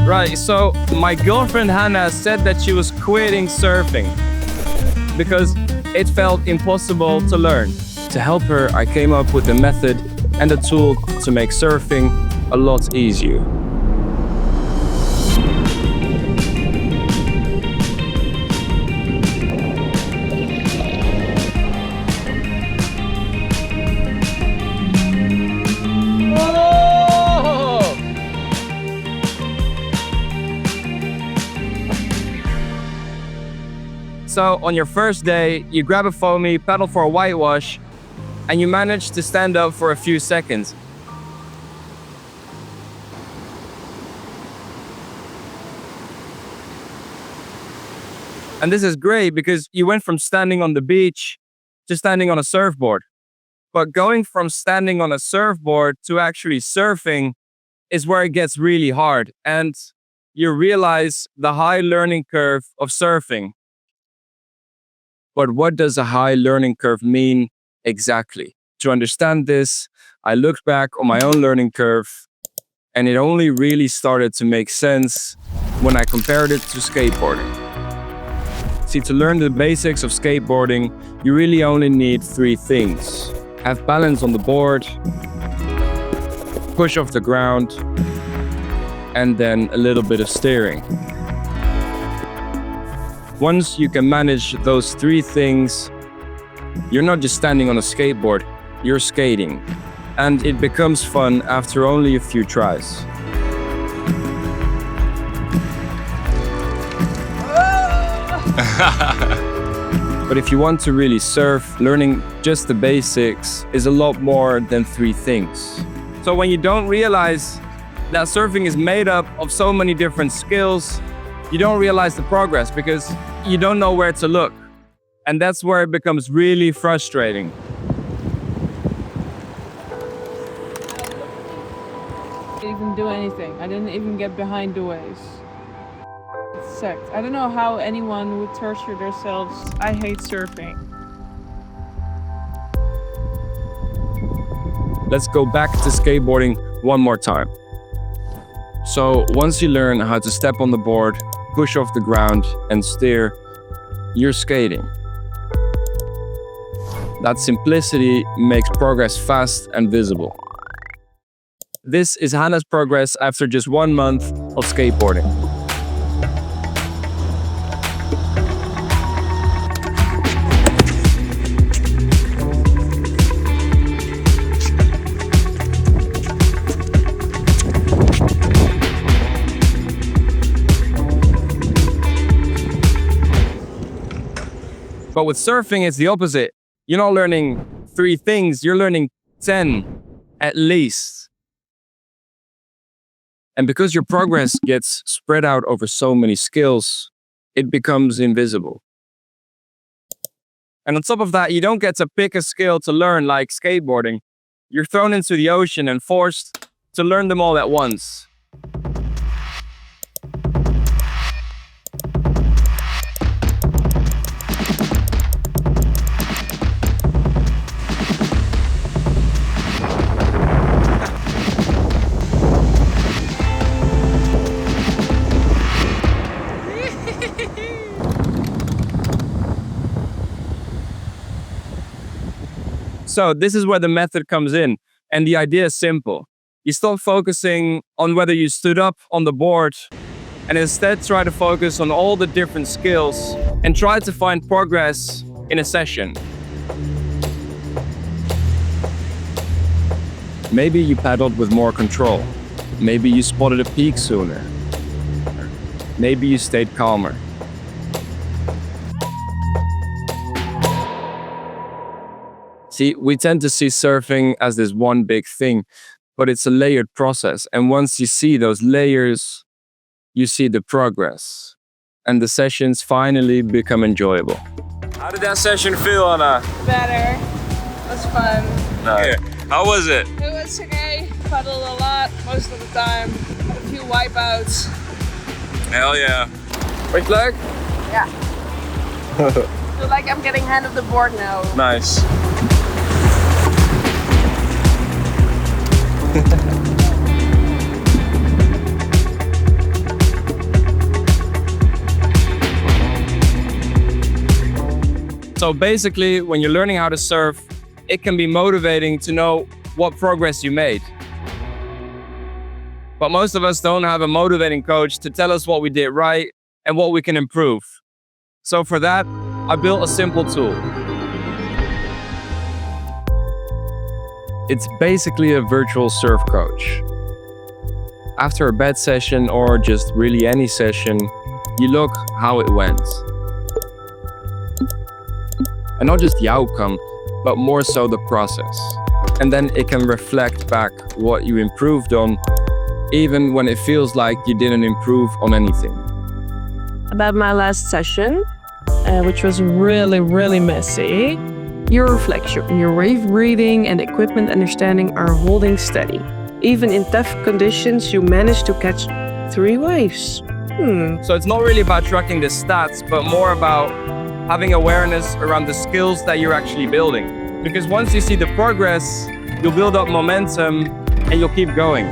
Right, so my girlfriend Hannah said that she was quitting surfing because it felt impossible to learn. To help her, I came up with a method and a tool to make surfing a lot easier. So on your first day, you grab a foamy, paddle for a whitewash, and you manage to stand up for a few seconds. And this is great because you went from standing on the beach to standing on a surfboard. But going from standing on a surfboard to actually surfing is where it gets really hard. And you realize the high learning curve of surfing. But what does a high learning curve mean exactly? To understand this, I looked back on my own learning curve, and it only really started to make sense when I compared it to skateboarding. See, to learn the basics of skateboarding, you really only need 3 things. Have balance on the board, push off the ground, and then a little bit of steering. Once you can manage those 3 things, you're not just standing on a skateboard, you're skating. And it becomes fun after only a few tries. But if you want to really surf, learning just the basics is a lot more than 3 things. So when you don't realize that surfing is made up of so many different skills, you don't realize the progress because you don't know where to look. And that's where it becomes really frustrating. I didn't even do anything. I didn't even get behind the waves. It sucked. I don't know how anyone would torture themselves. I hate surfing. Let's go back to skateboarding one more time. So once you learn how to step on the board, push off the ground and steer, you're skating. That simplicity makes progress fast and visible. This is Hannah's progress after just 1 month of skateboarding. But with surfing, it's the opposite. You're not learning 3 things, you're learning 10 at least. And because your progress gets spread out over so many skills, it becomes invisible. And on top of that, you don't get to pick a skill to learn like skateboarding. You're thrown into the ocean and forced to learn them all at once. So this is where the method comes in, and the idea is simple. You stop focusing on whether you stood up on the board and instead try to focus on all the different skills and try to find progress in a session. Maybe you paddled with more control. Maybe you spotted a peak sooner. Maybe you stayed calmer. See, we tend to see surfing as this one big thing, but it's a layered process. And once you see those layers, you see the progress. And the sessions finally become enjoyable. How did that session feel, Anna? Better. It was fun. Yeah. How was it? It was okay. Paddled a lot most of the time. Had a few wipeouts. Hell yeah. Which leg? Yeah. Feel like I'm getting hand of the board now. Nice. So basically, when you're learning how to surf, it can be motivating to know what progress you made. But most of us don't have a motivating coach to tell us what we did right and what we can improve. So for that, I built a simple tool. It's basically a virtual surf coach. After a bad session or just really any session, you look how it went. And not just the outcome, but more so the process. And then it can reflect back what you improved on, even when it feels like you didn't improve on anything. About my last session, which was really, really messy, your reflection, your wave reading and equipment understanding are holding steady. Even in tough conditions, you managed to catch 3 waves. So it's not really about tracking the stats, but more about having awareness around the skills that you're actually building. Because once you see the progress, you'll build up momentum and you'll keep going.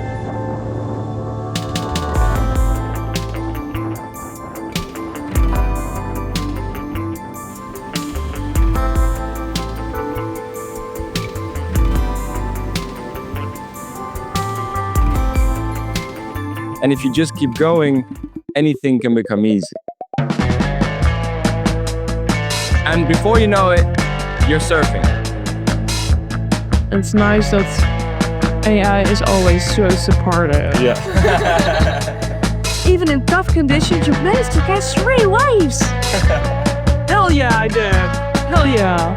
And if you just keep going, anything can become easy. And before you know it, you're surfing. It's nice that AI is always so supportive. Yeah. Even in tough conditions, you managed to catch 3 waves. Hell yeah, I did. Hell yeah.